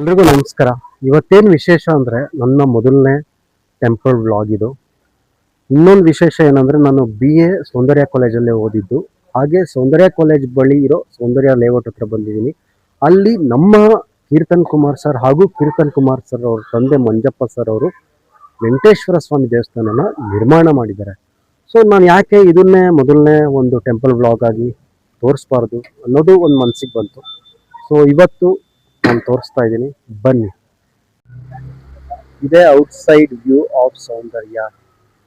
ಎಲ್ರಿಗೂ ನಮಸ್ಕಾರ. ಇವತ್ತೇನು ವಿಶೇಷ ಅಂದರೆ ನನ್ನ ಮೊದಲನೇ ಟೆಂಪಲ್ ವ್ಲಾಗ್ ಇದು. ಇನ್ನೊಂದು ವಿಶೇಷ ಏನಂದರೆ ನಾನು BA ಸೌಂದರ್ಯ ಕಾಲೇಜಲ್ಲೇ ಓದಿದ್ದು. ಹಾಗೆ ಸೌಂದರ್ಯ ಕಾಲೇಜ್ ಬಳಿ ಇರೋ ಸೌಂದರ್ಯ ಲೇಔಟ್ ಹತ್ರ ಬಂದಿದ್ದೀನಿ. ಅಲ್ಲಿ ನಮ್ಮ ಕೀರ್ತನ್ ಕುಮಾರ್ ಸರ್ ಹಾಗೂ ಕೀರ್ತನ್ ಕುಮಾರ್ ಸರ್ ಅವ್ರ ತಂದೆ ಮಂಜಪ್ಪ ಸರ್ ಅವರು ವೆಂಕಟೇಶ್ವರ ಸ್ವಾಮಿ ದೇವಸ್ಥಾನನ ನಿರ್ಮಾಣ ಮಾಡಿದ್ದಾರೆ. ಸೊ ನಾನು ಯಾಕೆ ಇದನ್ನೇ ಮೊದಲನೇ ಒಂದು ಟೆಂಪಲ್ ವ್ಲಾಗ್ ಆಗಿ ತೋರಿಸ್ಬಾರ್ದು ಅನ್ನೋದು ಒಂದು ಮನಸ್ಸಿಗೆ ಬಂತು. ಸೊ ಇವತ್ತು ನಾನು ತೋರಿಸ್ತಾ ಇದ್ದೀನಿ, ಬನ್ನಿ. ಇದೇ outside view of Soundarya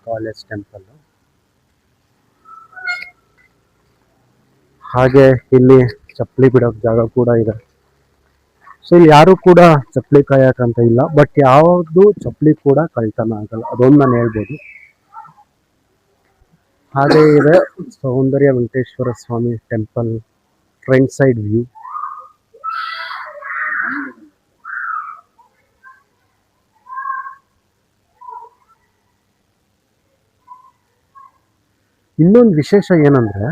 college temple. ಹಾಗೆ ಇಲ್ಲಿ ಚಪ್ಪಲಿ ಬಿಡೋಕೆ ಜಾಗ ಕೂಡ ಇದೆ. ಸೊ ಇಲ್ಲಿ ಯಾರು ಕೂಡ ಚಪ್ಪಲಿ ಕಾಯಕಂತ ಇಲ್ಲ, ಬಟ್ ಯಾವುದು ಚಪ್ಪಲಿ ಕೂಡ ಕಳ್ತನ ಆಗಲ್ಲ, ಅದೊಂದು ನಾನು ಹೇಳ್ಬೋದು. ಹಾಗೆ ಇದೆ ಸೌಂದರ್ಯ ವೆಂಕಟೇಶ್ವರ ಸ್ವಾಮಿ ಟೆಂಪಲ್ ಫ್ರಂಟ್ ಸೈಡ್ ವ್ಯೂ. ಇನ್ನೊಂದು ವಿಶೇಷ ಏನಂದ್ರೆ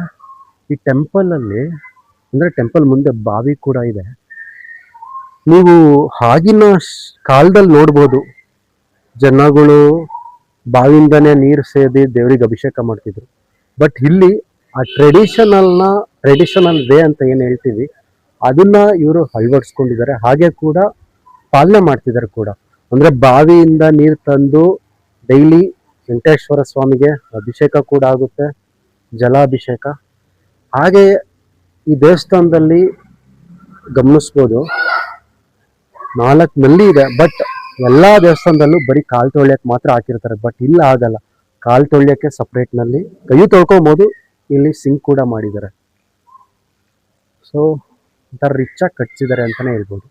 ಈ ಟೆಂಪಲಲ್ಲಿ ಅಂದರೆ ಟೆಂಪಲ್ ಮುಂದೆ ಬಾವಿ ಕೂಡ ಇದೆ. ನೀವು ಆಗಿನ ಕಾಲದಲ್ಲಿ ನೋಡ್ಬೋದು, ಜನಗಳು ಬಾವಿಯಿಂದನೇ ನೀರು ಸೇದಿ ದೇವರಿಗೆ ಅಭಿಷೇಕ ಮಾಡ್ತಿದ್ರು. ಬಟ್ ಇಲ್ಲಿ ಆ ಟ್ರೆಡಿಷನಲ್ ವೇ ಅಂತ ಏನು ಹೇಳ್ತೀವಿ ಅದನ್ನ ಇವರು ಅಳವಡಿಸ್ಕೊಂಡಿದ್ದಾರೆ. ಹಾಗೆ ಕೂಡ ಪಾಲನೆ ಮಾಡ್ತಿದ್ದಾರೆ ಕೂಡ. ಅಂದರೆ ಬಾವಿಯಿಂದ ನೀರು ತಂದು ಡೈಲಿ ವೆಂಕಟೇಶ್ವರ ಸ್ವಾಮಿಗೆ ಅಭಿಷೇಕ ಕೂಡ ಆಗುತ್ತೆ, ಜಲಾಭಿಷೇಕ. ಹಾಗೆ ಈ ದೇವಸ್ಥಾನದಲ್ಲಿ ಗಮನಿಸ್ಬೋದು 4 ನಲ್ಲಿ ಇದೆ. ಬಟ್ ಎಲ್ಲ ದೇವಸ್ಥಾನದಲ್ಲೂ ಬರೀ ಕಾಲು ತೊಳ್ಯಕ್ಕೆ ಮಾತ್ರ ಹಾಕಿರ್ತಾರೆ. ಬಟ್ ಇಲ್ಲ ಆಗಲ್ಲ, ಕಾಲು ತೊಳ್ಯಕ್ಕೆ ಸಪ್ರೇಟ್ನಲ್ಲಿ ಕೈ ತೊಳ್ಕೊಬೋದು. ಇಲ್ಲಿ ಸಿಂಕ್ ಕೂಡ ಮಾಡಿದ್ದಾರೆ. ಸೊ ಒಂಥರ ರಿಚಾಗಿ ಕಟ್ಸಿದ್ದಾರೆ ಅಂತಲೇ ಹೇಳ್ಬೋದು.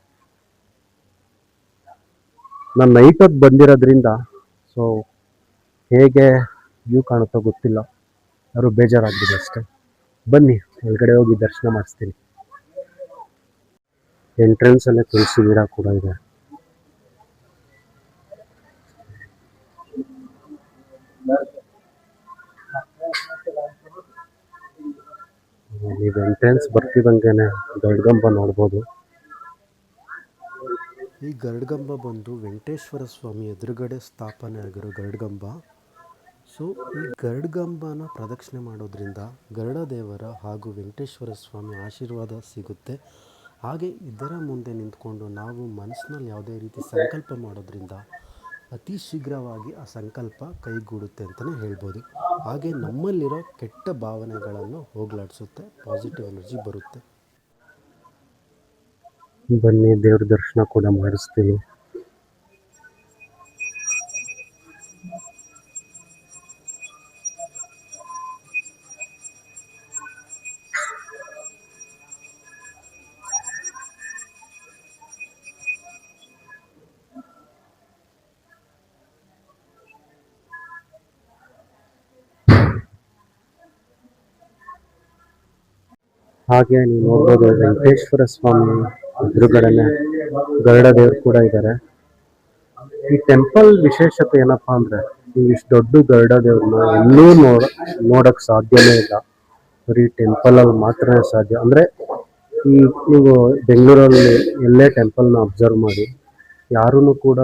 ನಾನು ನೈಟ್ ಹೊತ್ತು ಬಂದಿರೋದ್ರಿಂದ ಸೊ ಹೇಗೆ ವ್ಯೂ ಕಾಣುತ್ತೋ ಗೊತ್ತಿಲ್ಲ, ಯಾರು ಬೇಜಾರಾಗ್ಬಿದೆ ಅಷ್ಟೇ. ಬನ್ನಿ ಒಳಗಡೆ ಹೋಗಿ ದರ್ಶನ ಮಾಡಿಸ್ತೀನಿ. ಎಂಟ್ರೆನ್ಸ್ ಅಲ್ಲೇ ತುಳಸಿ ಗಿಡ ಕೂಡ ಇದೆ. ನೀವು ಎಂಟ್ರೆನ್ಸ್ ಬರ್ತಿದ್ದಂಗೆನೆ ಗರುಡಗಂಬ ನೋಡ್ಬೋದು. ಈ ಗರುಡಗಂಬ ಬಂದು ವೆಂಕಟೇಶ್ವರ ಸ್ವಾಮಿ ಎದುರುಗಡೆ ಸ್ಥಾಪನೆ ಆಗಿರೋ ಗರುಡಗಂಬ. ಸೊ ಈ ಗರುಡಗಂಬನ ಪ್ರದಕ್ಷಿಣೆ ಮಾಡೋದ್ರಿಂದ ಗರುಡ ದೇವರ ಹಾಗೂ ವೆಂಕಟೇಶ್ವರ ಸ್ವಾಮಿ ಆಶೀರ್ವಾದ ಸಿಗುತ್ತೆ. ಹಾಗೆ ಇದರ ಮುಂದೆ ನಿಂತ್ಕೊಂಡು ನಾವು ಮನಸ್ಸಿನಲ್ಲಿ ಯಾವುದೇ ರೀತಿ ಸಂಕಲ್ಪ ಮಾಡೋದ್ರಿಂದ ಅತಿ ಶೀಘ್ರವಾಗಿ ಆ ಸಂಕಲ್ಪ ಕೈಗೂಡುತ್ತೆ ಅಂತಲೇ ಹೇಳ್ಬೋದು. ಹಾಗೆ ನಮ್ಮಲ್ಲಿರೋ ಕೆಟ್ಟ ಭಾವನೆಗಳನ್ನು ಹೋಗಲಾಡಿಸುತ್ತೆ, ಪಾಸಿಟಿವ್ ಎನರ್ಜಿ ಬರುತ್ತೆ. ಬನ್ನಿ ದೇವ್ರ ದರ್ಶನ ಕೂಡ ಮಾಡಿಸ್ತೀನಿ. ಹಾಗೆ ನೀವು ನೋಡ್ಬೋದು ವೆಂಕಟೇಶ್ವರ ಸ್ವಾಮಿ ಎದುರುಗಡೆನೆ ಗರುಡ ದೇವರು ಕೂಡ ಇದ್ದಾರೆ. ಈ ಟೆಂಪಲ್ ವಿಶೇಷತೆ ಏನಪ್ಪಾ ಅಂದ್ರೆ ನೀವು ಇಷ್ಟು ದೊಡ್ಡ ಗರುಡ ದೇವ್ರನ್ನ ಎಲ್ಲೂ ನೋಡಕ್ ಸಾಧ್ಯನೇ ಇಲ್ಲ, ಬರೀ ಟೆಂಪಲಲ್ಲಿ ಮಾತ್ರ ಸಾಧ್ಯ. ಅಂದ್ರೆ ಈ ನೀವು ಬೆಂಗಳೂರಲ್ಲಿ ಎಲ್ಲೇ ಟೆಂಪಲ್ನ ಅಬ್ಸರ್ವ್ ಮಾಡಿ, ಯಾರೂ ಕೂಡ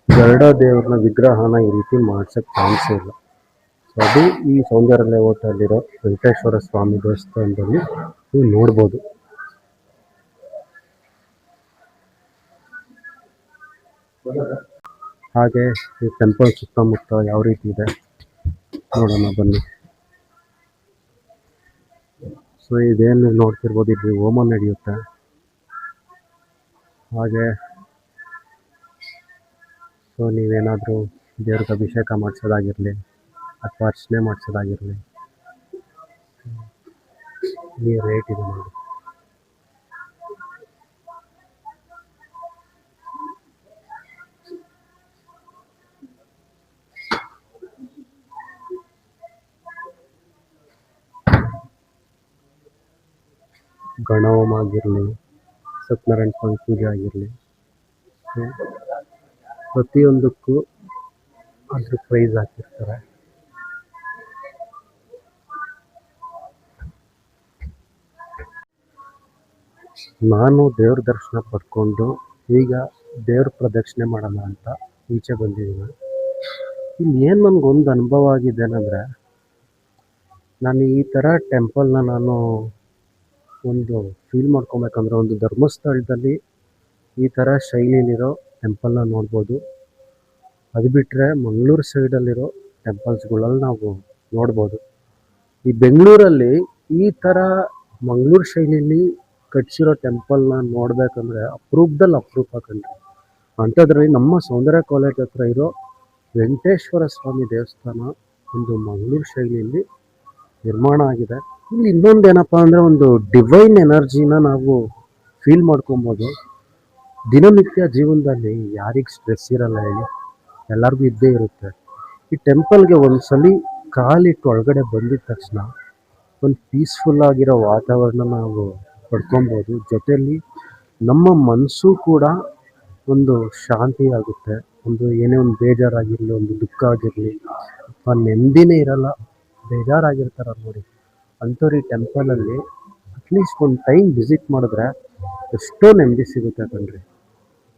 ಗರುಡ ದೇವ್ರನ್ನ ವಿಗ್ರಹನ ಈ ರೀತಿ ಮಾಡ್ಸಕ್ ಚಾನ್ಸೇ ಇಲ್ಲ. ಸೊ ಅದು ಈ ಸೌಂದರ್ಯ ಲೇಔಟಲ್ಲಿರೋ ವೆಂಕಟೇಶ್ವರ ಸ್ವಾಮಿ ದೇವಸ್ಥಾನದಲ್ಲಿ ನೀವು ನೋಡ್ಬೋದು. ಹಾಗೆ ಈ ಟೆಂಪಲ್ ಸುತ್ತಮುತ್ತ ಯಾವ ರೀತಿ ಇದೆ ನೋಡೋಣ ಬನ್ನಿ. ಸೊ ಇದೇನು ನೋಡ್ತಿರ್ಬೋದು, ಇಲ್ಲಿ ಹೋಮ ನಡೆಯುತ್ತೆ. ಹಾಗೆ ಸೊ ನೀವೇನಾದರೂ ದೇವ್ರಿಗೆ ಅಭಿಷೇಕ ಮಾಡಿಸೋದಾಗಿರಲಿ ಅಥವಾ ಅರ್ಚನೆ ಮಾಡಿಸೋದಾಗಿರಲಿ, ಈ ರೇಟ್ ಇದೆ ನೋಡಿ. ಗಣಹೋಮ ಆಗಿರಲಿ, ಸತ್ಯನಾರಾಯಣ ಸ್ವಾಮಿ ಪೂಜೆ ಆಗಿರಲಿ, ಪ್ರತಿಯೊಂದಕ್ಕೂ ಅದ್ರ ಪ್ರೈಸ್ ಹಾಕಿರ್ತಾರೆ. ನಾನು ದೇವ್ರ ದರ್ಶನ ಪಡ್ಕೊಂಡು ಈಗ ದೇವ್ರ ಪ್ರದಕ್ಷಿಣೆ ಮಾಡೋಣ ಅಂತ ಈಚೆ ಬಂದಿದ್ದೀನಿ. ಇಲ್ಲಿ ಏನು ನನಗೊಂದು ಅನುಭವ ಆಗಿದ್ದೇನೆಂದರೆ, ನಾನು ಈ ಥರ ಟೆಂಪಲ್ನ ನಾನು ಒಂದು ಫೀಲ್ ಮಾಡ್ಕೊಬೇಕಂದ್ರೆ ಒಂದು ಧರ್ಮಸ್ಥಳದಲ್ಲಿ ಈ ಥರ ಶೈಲಿಲಿರೋ ಟೆಂಪಲ್ನ ನೋಡ್ಬೋದು. ಅದು ಬಿಟ್ಟರೆ ಮಂಗಳೂರು ಸೈಡಲ್ಲಿರೋ ಟೆಂಪಲ್ಸ್ಗಳಲ್ಲಿ ನಾವು ನೋಡ್ಬೋದು. ಈ ಬೆಂಗಳೂರಲ್ಲಿ ಈ ಥರ ಮಂಗಳೂರು ಶೈಲಿಲಿ ಕಟ್ಸಿರೋ ಟೆಂಪಲ್ನ ನೋಡಬೇಕಂದ್ರೆ ಅಪರೂಪದಲ್ಲಿ ಅಪರೂಪ ಕಂಡ್ರಿ. ಅಂಥದ್ರಲ್ಲಿ ನಮ್ಮ ಸೌಂದರ್ಯ ಕಾಲೇಜ್ ಹತ್ರ ಇರೋ ವೆಂಕಟೇಶ್ವರ ಸ್ವಾಮಿ ದೇವಸ್ಥಾನ ಒಂದು ಮಂಗಳೂರು ಶೈಲಿಯಲ್ಲಿ ನಿರ್ಮಾಣ ಆಗಿದೆ. ಇಲ್ಲಿ ಇನ್ನೊಂದು ಏನಪ್ಪ ಅಂದರೆ, ಒಂದು ಡಿವೈನ್ ಎನರ್ಜಿನ ನಾವು ಫೀಲ್ ಮಾಡ್ಕೊಬೋದು. ದಿನನಿತ್ಯ ಜೀವನದಲ್ಲಿ ಯಾರಿಗೆ ಸ್ಟ್ರೆಸ್ ಇರಲ್ಲ ಹೇಳಿ, ಎಲ್ಲರಿಗೂ ಇದ್ದೇ ಇರುತ್ತೆ. ಈ ಟೆಂಪಲ್ಗೆ ಒಂದ್ಸಲಿ ಕಾಲಿಟ್ಟು ಒಳಗಡೆ ಬಂದಿದ ತಕ್ಷಣ ಒಂದು ಪೀಸ್ಫುಲ್ ಆಗಿರೋ ವಾತಾವರಣ ನಾವು ಪಡ್ಕೊಬೋದು. ಜೊತೆಯಲ್ಲಿ ನಮ್ಮ ಮನಸ್ಸು ಕೂಡ ಒಂದು ಶಾಂತಿ ಆಗುತ್ತೆ. ಒಂದು ಏನೇ ಒಂದು ಬೇಜಾರಾಗಿರಲಿ, ಒಂದು ದುಃಖ ಆಗಿರಲಿ, ಅಥವಾ ನೆಮ್ಮದಿನೇ ಇರಲ್ಲ, ಬೇಜಾರಾಗಿರ್ತಾರ ನೋಡಿ, ಅಂಥವ್ರು ಈ ಟೆಂಪಲಲ್ಲಿ ಅಟ್ಲೀಸ್ಟ್ ಒಂದು ಟೈಮ್ ವಿಸಿಟ್ ಮಾಡಿದ್ರೆ ಎಷ್ಟೋ ನೆಮ್ಮದಿ ಸಿಗುತ್ತೆ ಕಣ್ರಿ.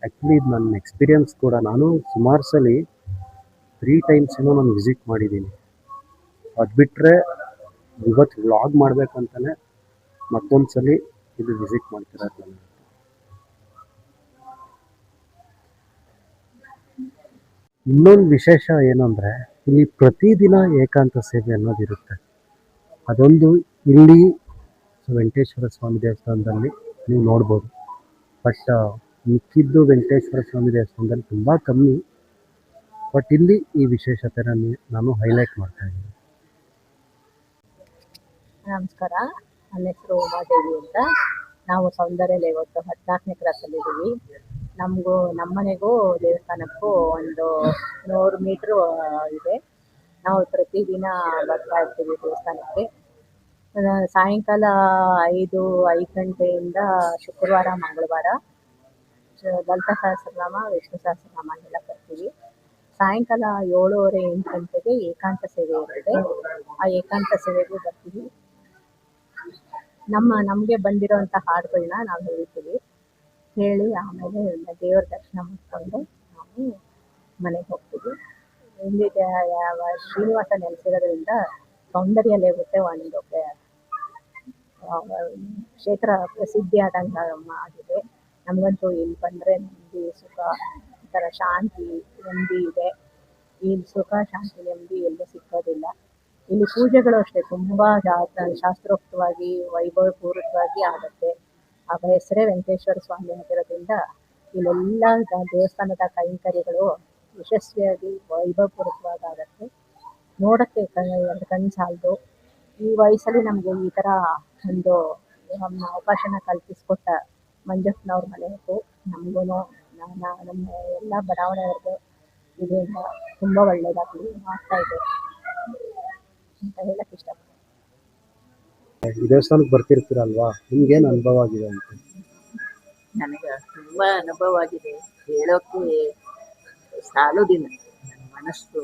ಆ್ಯಕ್ಚುಲಿ ಇದು ನನ್ನ ಎಕ್ಸ್ಪೀರಿಯನ್ಸ್ ಕೂಡ. ನಾನು ಸುಮಾರು ಸಲ 3 ಟೈಮ್ಸ್ ಏನೋ ನಾನು ವಿಸಿಟ್ ಮಾಡಿದ್ದೀನಿ. ಅದು ಬಿಟ್ಟರೆ ಇವತ್ತು ವ್ಲಾಗ್ ಮಾಡಬೇಕಂತಲೇ ಮತ್ತೊಂದು ಸಲ ಇದು ವಿಸಿಟ್ ಮಾಡ್ತಿರೋದು ನಾನು. ಇನ್ನೊಂದು ವಿಶೇಷ ಏನಂದರೆ, ಇಲ್ಲಿ ಪ್ರತಿದಿನ ಏಕಾಂತ ಸೇವೆ ಅನ್ನೋದಿರುತ್ತೆ. ಅದೊಂದು ಇಲ್ಲಿ ವೆಂಕಟೇಶ್ವರ ಸ್ವಾಮಿ ದೇವಸ್ಥಾನದಲ್ಲಿ ನೀವು ನೋಡ್ಬೋದು. ಬಟ್ ಮಿಕ್ಕಿದ್ದು ವೆಂಕಟೇಶ್ವರ ಸ್ವಾಮಿ ದೇವಸ್ಥಾನದಲ್ಲಿ ತುಂಬ ಕಮ್ಮಿ. ಬಟ್ ಇಲ್ಲಿ ಈ ವಿಶೇಷತೆನ ನಾನು ಹೈಲೈಟ್ ಮಾಡ್ತಾ ಇದ್ದೀನಿ. ನಮಸ್ಕಾರ, ನನ್ನ ಹೆಸರು ಉಮಾದೇವಿ ಅಂತ. ನಾವು ಸೌಂದರ್ಯ ಇವತ್ತು 14ನೇ ಕ್ರಾಸಲ್ಲಿದ್ದೀವಿ. ನಮ್ಮನೆಗೂ ದೇವಸ್ಥಾನಕ್ಕೂ ಒಂದು 100 ಮೀಟ್ರು ಇದೆ. ನಾವು ಪ್ರತಿದಿನ ಬರ್ತಾ ಇರ್ತೀವಿ ದೇವಸ್ಥಾನಕ್ಕೆ. ಸಾಯಂಕಾಲ 5 ಗಂಟೆಯಿಂದ ಶುಕ್ರವಾರ ಮಂಗಳವಾರ ಲಲಿತಾ ಸಹಸ್ರನಾಮ, ವಿಷ್ಣು ಸಹಸ್ರನಾಮ ಎಲ್ಲ ಕರ್ತೀವಿ. ಸಾಯಂಕಾಲ 7:30 8 ಗಂಟೆಗೆ ಏಕಾಂತ ಸೇವೆ ಇರುತ್ತೆ. ಆ ಏಕಾಂತ ಸೇವೆಗೆ ಬರ್ತೀವಿ. ನಮಗೆ ಬಂದಿರೋಂಥ ಹಾಡುಗಳನ್ನ ನಾವು ಹೇಳ್ತೀವಿ. ಹೇಳಿ ಆಮೇಲೆ ದೇವರ ದರ್ಶನ ಮಾಡಿಕೊಂಡು ನಾವು ಮನೆಗೆ ಹೋಗ್ತೀವಿ. ಇಲ್ಲಿ ಶ್ರೀನಿವಾಸ ನೆಲೆಸಿರೋದ್ರಿಂದ ಸೌಂದರ್ಯ ಲೇಔಟೇ ಒಂದು ಕ್ಷೇತ್ರ ಪ್ರಸಿದ್ಧಿ ಆದಂಗೆ ಆಗಿದೆ. ನಮಗಂತೂ ಇಲ್ಲಿ ಬಂದರೆ ನೆಮ್ಮದಿ, ಸುಖ, ಒಂಥರ ಶಾಂತಿ, ನೆಮ್ಮದಿ ಇದೆ. ಇಲ್ಲಿ ಸುಖ, ಶಾಂತಿ, ನೆಮ್ಮದಿ ಎಲ್ಲೂ ಸಿಕ್ಕೋದಿಲ್ಲ. ಇಲ್ಲಿ ಪೂಜೆಗಳು ಅಷ್ಟೇ ತುಂಬ ಶಾಸ್ತ್ರೋಕ್ತವಾಗಿ, ವೈಭವಪೂರ್ವಕವಾಗಿ ಆಗುತ್ತೆ. ಆ ಹೆಸರೇ ವೆಂಕಟೇಶ್ವರ ಸ್ವಾಮಿ ಆಗಿರೋದ್ರಿಂದ ಇಲ್ಲೆಲ್ಲ ದೇವಸ್ಥಾನದ ಕೈಂಕರ್ಯಗಳು ಯಶಸ್ವಿಯಾಗಿ ವೈಭವಪೂರ್ವಕವಾಗಿ ಆಗುತ್ತೆ. ನೋಡೋಕ್ಕೆ ಎರಡು ಕಣ್ಣು ಸಾಲದು. ಈ ವಯಸ್ಸಲ್ಲಿ ನಮಗೆ ಈ ಥರ ಒಂದು ಅವಕಾಶನ ಕಲ್ಪಿಸ್ಕೊಟ್ಟ ಮಂಜಪ್ಪನವ್ರ ಮನೆಗೂ ನಮಗೂ ನಮ್ಮ ಎಲ್ಲ ಬಡಾವಣೆಯವ್ರಿಗೂ ಇದರಿಂದ ತುಂಬ ಒಳ್ಳೆಯದಾಗಲಿ ಆಗ್ತಾ ಇದೆ ಅಂತ ಹೇಳಕ್ಕೆ ಇಷ್ಟಪಡ್ತೀನಿ. ಈ ದೇವಸ್ಥಾನಕ್ಕೆ ಬರ್ತಿರ್ತೀರಲ್ವಾ, ನಿಮ್ಗೇನು ಅನುಭವ ಆಗಿದೆ ಅಂತ? ನನಗೆ ತುಂಬ ಅನುಭವ ಆಗಿದೆ, ಹೇಳೋಕ್ಕೆ ಸಾಲೋದಿಲ್ಲ. ನನ್ನ ಮನಸ್ಸು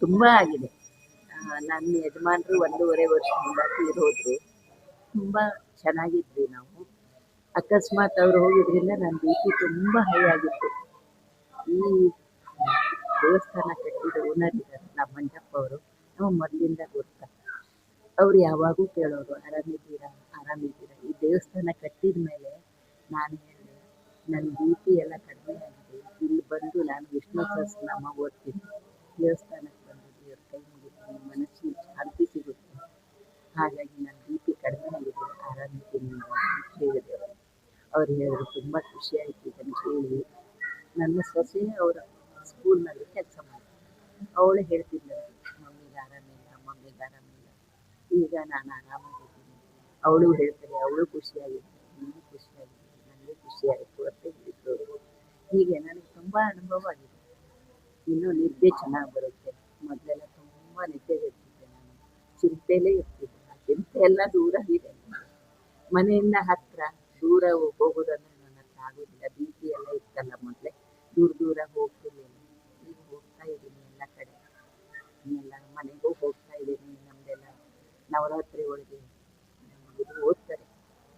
ತುಂಬ ಆಗಿದೆ. ನನ್ನ ಯಜಮಾನರು 1.5 ವರ್ಷದಿಂದ ತೀರೋದ್ರು. ತುಂಬ ಚೆನ್ನಾಗಿದ್ವಿ ನಾವು. ಅಕಸ್ಮಾತ್ ಅವ್ರು ಹೋಗಿದ್ರಿಂದ ನನ್ನ BP ತುಂಬ ಹೈ ಆಗಿತ್ತು. ಈ ದೇವಸ್ಥಾನ ಕಟ್ಟಿದ ಓನರ್ ಇದ್ದಾರೆ ನಮ್ಮ ಮಂಜಪ್ಪ ಅವರು, ನಾವು ಮೊದಲಿಂದ ಗೊತ್ತ. ಅವ್ರು ಯಾವಾಗೂ ಕೇಳೋರು, ಆರಾಮಿದ್ದೀರಾ ಆರಾಮಿದ್ದೀರಾ. ಈ ದೇವಸ್ಥಾನ ಕಟ್ಟಿದ ಮೇಲೆ ನಾನು ಹೇಳಿದೆ, ನನ್ನ BP ಎಲ್ಲ ಕಡಿಮೆ ಆಗಿದೆ. ಇಲ್ಲಿ ಬಂದು ನಾನು ವಿಷ್ಣು ಸಹಸ್ರನಾಮ ಓದ್ತೀನಿ, ದೇವಸ್ಥಾನಕ್ಕೆ ಬಂದು ದೇವ್ರ ಕೈ ಮುಗಿತೀನಿ, ಮನಸ್ಸಿಗೆ ಶಾಂತಿ ಸಿಗುತ್ತೆ. ಹಾಗಾಗಿ ನನ್ನ BP ಕಡಿಮೆ ಆಗಿದೆ, ಆರಾಮಿದ್ದೀನಿ ಅಂತ ಹೇಳಿದೆ. ಅವ್ರು ಹೇಳಿದ್ರು ತುಂಬ ಖುಷಿ ಆಯಿತು ಇದನ್ನು ಕೇಳಿ. ನನ್ನ ಸೊಸೆ ಅವರ ಸ್ಕೂಲ್ನಲ್ಲಿ ಕೆಲಸ ಮಾಡ್ತಾರೆ. ಅವಳು ಹೇಳ್ತಿದ್ದರು, ಮಮ್ಮಿಗೆ ಆರಾಮಿಲ್ಲ, ಮಮ್ಮಿಗೆ ಆರಾಮಿಲ್ಲ. ಈಗ ನಾನು ಆರಾಮಾಗಿದ್ದೀನಿ. ಅವಳು ಹೇಳ್ತಾರೆ, ಅವಳು ಖುಷಿಯಾಗಿದ್ದೆ, ನೀನು ಖುಷಿಯಾಗಿದ್ದೆ, ನನಗೆ ಖುಷಿ ಆಯಿತು ಅಂತ ಹೇಳಿದ್ರು. ಹೀಗೆ ನನಗೆ ತುಂಬ ಅನುಭವ ಆಗಿದೆ. ಇನ್ನೂ ನಿದ್ದೆ ಚೆನ್ನಾಗಿ ಬರುತ್ತೆ. ಮೊದಲೆಲ್ಲ ತುಂಬ ನಿದ್ದೆಗೆ ಇರ್ತಿದ್ದೆ ನಾನು, ಚಿಂತೆಯಲ್ಲೇ ಇರ್ತಿದ್ದೆ. ಆ ಚಿಂತೆ ಎಲ್ಲ ದೂರ ಇದೆ. ಮನೆಯಿಂದ ಹತ್ತಿರ ದೂರ ಹೋಗೋದಂದ್ರೆ ನನ್ನ ಹತ್ರ ಆಗೋದಿಲ್ಲ. BP ಎಲ್ಲ ಇತ್ತಲ್ಲ ಮೊದಲೇ, ದೂರ ಹೋಗ್ತಿರ್ಲಿಲ್ಲ. ಈಗ ಹೋಗ್ತಾ ಇದ್ದೀನಿ ಎಲ್ಲ ಕಡೆ, ಎಲ್ಲ ಮನೆಗೂ ಹೋಗ್ತಾ ಇದ್ದೀನಿ. ನಮ್ಮದೆಲ್ಲ ನವರಾತ್ರಿ ಒಳಗೆ ಇದು ಓದ್ತಾರೆ,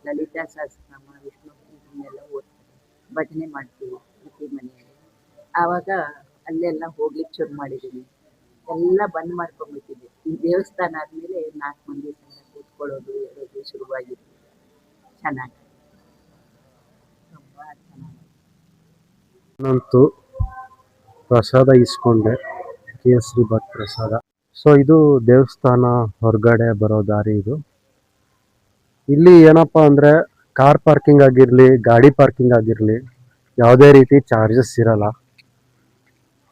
ಲಲಿತಾ ಸಹಸ್ರನಾಮ, ವಿಷ್ಣು ಇದನ್ನೆಲ್ಲ ಓದ್ತಾರೆ, ಭಜನೆ ಮಾಡ್ತೀವಿ. ಅತ್ತಿ ಮನೆಯಲ್ಲಿ. ಆವಾಗ ಅಲ್ಲೆಲ್ಲ ಹೋಗ್ಲಿಕ್ಕೆ ಶುರು ಮಾಡಿದ್ದೀನಿ. ಎಲ್ಲ ಬಂದ್ ಮಾಡ್ಕೊಂಡ್ಬಿಟ್ಟಿದ್ದೆ. ಈ ದೇವಸ್ಥಾನ ಆದ್ಮೇಲೆ 4 ಮಂದಿ ಸಂಗ ಕೂತ್ಕೊಳ್ಳೋದು ಹೇಳೋದು ಶುರುವಾಗಿತ್ತು. ಚೆನ್ನಾಗಿ ತುಂಬಾ ಚೆನ್ನಾಗಿ. ನಾನಂತೂ ಪ್ರಸಾದ ಇಸ್ಕೊಂಡೆ, ಕೇಸರಿ ಬಾತ್ ಪ್ರಸಾದ. ಸೊ ಇದು ದೇವಸ್ಥಾನ ಹೊರಗಡೆ ಬರೋ ದಾರಿ ಇದು. ಇಲ್ಲಿ ಏನಪ್ಪಾ ಅಂದ್ರೆ ಕಾರ್ ಪಾರ್ಕಿಂಗ್ ಆಗಿರ್ಲಿ, ಗಾಡಿ ಪಾರ್ಕಿಂಗ್ ಆಗಿರ್ಲಿ, ಯಾವುದೇ ರೀತಿ ಚಾರ್ಜಸ್ ಇರಲ್ಲ.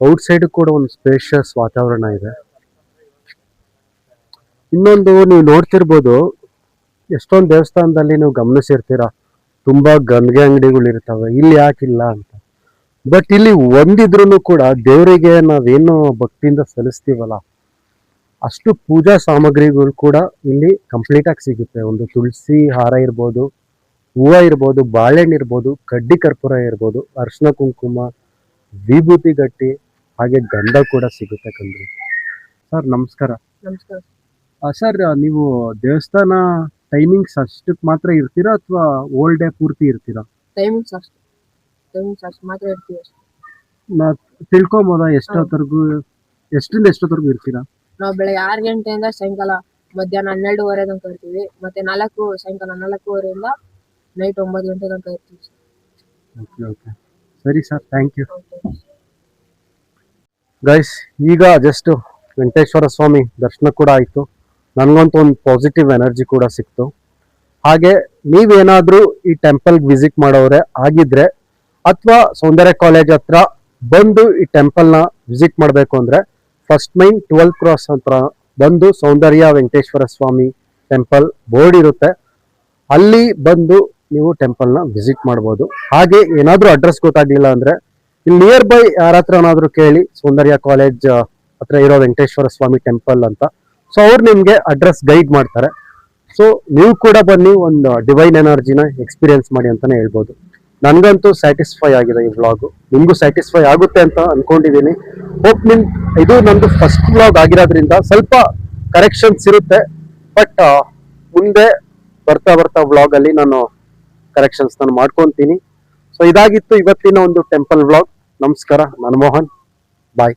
ಔಟ್ ಸೈಡ್ ಕೂಡ ಒಂದು ಸ್ಪೇಷಿಯಸ್ ವಾತಾವರಣ ಇದೆ. ಇನ್ನೊಂದು ನೀವು ನೋಡ್ತಿರ್ಬೋದು, ಎಷ್ಟೊಂದು ದೇವಸ್ಥಾನದಲ್ಲಿ ನೀವು ಗಮನಿಸಿರ್ತೀರ, ತುಂಬಾ ಗಂಗೆ ಅಂಗಡಿಗಳು ಇರ್ತವೆ, ಇಲ್ಲಿ ಯಾಕಿಲ್ಲ ಅಂತ. ಬಟ್ ಇಲ್ಲಿ ಒಂದಿದ್ರು ಕೂಡ ದೇವರಿಗೆ ನಾವೇನು ಭಕ್ತಿಯಿಂದ ಸಲ್ಲಿಸ್ತೀವಲ್ಲ, ಅಷ್ಟು ಪೂಜಾ ಸಾಮಗ್ರಿಗಳು ಕೂಡ ಇಲ್ಲಿ ಕಂಪ್ಲೀಟ್ ಆಗಿ ಸಿಗುತ್ತೆ. ಒಂದು ತುಳಸಿ ಹಾರ ಇರ್ಬೋದು, ಹೂವು ಇರ್ಬೋದು, ಬಾಳೆಹಣ್ಣು ಇರ್ಬೋದು, ಕಡ್ಡಿ ಕರ್ಪೂರ ಇರ್ಬೋದು, ಅರ್ಶಿನ ಕುಂಕುಮ, ವಿಭೂತಿ ಗಟ್ಟಿ, ಹಾಗೆ ಗಂಧ ಕೂಡ ಸಿಗುತ್ತೆ ಕಂಡ್ರಿ. ಸರ್ ನಮಸ್ಕಾರ. ನಮಸ್ಕಾರ. ಸರ್ ನೀವು ದೇವಸ್ಥಾನ ಟೈಮಿಂಗ್ಸ್ ಅಷ್ಟಕ್ಕೆ ಮಾತ್ರ ಇರ್ತೀರಾ ಅಥವಾ ಓಲ್ಡ್ ಡೇ ಪೂರ್ತಿ ಇರ್ತೀರಾ? ಟೈಮಿಂಗ್ಸ್ ಅಷ್ಟು ಮಾತ್ರ ಇರ್ತೀವಿ ಅಷ್ಟೇ. ನಾ ತಿಳ್ಕೊಬೋದಾ ಎಷ್ಟೊತ್ತವರೆಗೂ, ಎಷ್ಟರಿಂದ ಎಷ್ಟೊತ್ತವರೆಗೂ ಇರ್ತೀರಾ? ನಾವು ಬೆಳಗ್ಗೆ 6 ಗಂಟೆಯಿಂದ ಸಾಯಂಕಾಲ ಮಧ್ಯಾಹ್ನ 12:30 ತನಕ ಇರ್ತೀವಿ. ಮತ್ತೆ ಸಾಯಂಕಾಲ 4:30 ನೈಟ್ 9 ಗಂಟೆ ತನಕ ಇರ್ತೀವಿ. ಓಕೆ ಓಕೆ, ಸರಿ ಸರ್, ಥ್ಯಾಂಕ್ ಯು. ಗೈಸ್, ಈಗ ಜಸ್ಟ್ ವೆಂಕಟೇಶ್ವರ ಸ್ವಾಮಿ ದರ್ಶನ ಕೂಡ ಆಯಿತು. ನನಗಂತೂ ಒಂದು ಪಾಸಿಟಿವ್ ಎನರ್ಜಿ ಕೂಡ ಸಿಕ್ತು. ಹಾಗೆ ನೀವೇನಾದರೂ ಈ ಟೆಂಪಲ್ಗೆ ವಿಸಿಟ್ ಮಾಡೋರೆ ಆಗಿದ್ರೆ, ಅಥವಾ ಸೌಂದರ್ಯ ಕಾಲೇಜ್ ಹತ್ರ ಬಂದು ಈ ಟೆಂಪಲ್ನ ವಿಸಿಟ್ ಮಾಡಬೇಕು ಅಂದರೆ, ಫಸ್ಟ್ ಮೈನ್ 12 ಕ್ರಾಸ್ ಹತ್ರ ಬಂದು ಸೌಂದರ್ಯ ವೆಂಕಟೇಶ್ವರ ಸ್ವಾಮಿ ಟೆಂಪಲ್ ಬೋರ್ಡ್ ಇರುತ್ತೆ, ಅಲ್ಲಿ ಬಂದು ನೀವು ಟೆಂಪಲ್ನ ವಿಸಿಟ್ ಮಾಡ್ಬೋದು. ಹಾಗೆ ಏನಾದರೂ ಅಡ್ರೆಸ್ ಗೊತ್ತಾಗಲಿಲ್ಲ ಅಂದರೆ ಇಲ್ಲಿ ನಿಯರ್ ಬೈ ಯಾರ ಹತ್ರನಾದರೂ ಕೇಳಿ, ಸೌಂದರ್ಯ ಕಾಲೇಜ್ ಹತ್ರ ಇರೋ ವೆಂಕಟೇಶ್ವರ ಸ್ವಾಮಿ ಟೆಂಪಲ್ ಅಂತ. ಸೊ ಅವ್ರು ನಿಮಗೆ ಅಡ್ರೆಸ್ ಗೈಡ್ ಮಾಡ್ತಾರೆ. ಸೊ ನೀವು ಕೂಡ ಬನ್ನಿ, ಒಂದು ಡಿವೈನ್ ಎನರ್ಜಿನ ಎಕ್ಸ್ಪೀರಿಯನ್ಸ್ ಮಾಡಿ ಅಂತಾನೆ ಹೇಳ್ಬೋದು. ನನಗಂತೂ ಸ್ಯಾಟಿಸ್ಫೈ ಆಗಿದೆ ಈ ವ್ಲಾಗು, ನಿಮಗೂ ಸ್ಯಾಟಿಸ್ಫೈ ಆಗುತ್ತೆ ಅಂತ ಅನ್ಕೊಂಡಿದ್ದೀನಿ. ಹೋಪ್ ಇದು ನಂದು ಫಸ್ಟ್ ವ್ಲಾಗ್ ಆಗಿರೋದ್ರಿಂದ ಸ್ವಲ್ಪ ಕರೆಕ್ಷನ್ಸ್ ಇರುತ್ತೆ, ಬಟ್ ಮುಂದೆ ಬರ್ತಾ ಬರ್ತಾ ವ್ಲಾಗಲ್ಲಿ ನಾನು ಕರೆಕ್ಷನ್ಸ್ ನಾನು ಮಾಡ್ಕೊತೀನಿ. ಸೊ ಇದಾಗಿತ್ತು ಇವತ್ತಿನ ಒಂದು ಟೆಂಪಲ್ ವ್ಲಾಗ್. ನಮಸ್ಕಾರ, ನಾನು ಮೋಹನ್, ಬಾಯ್.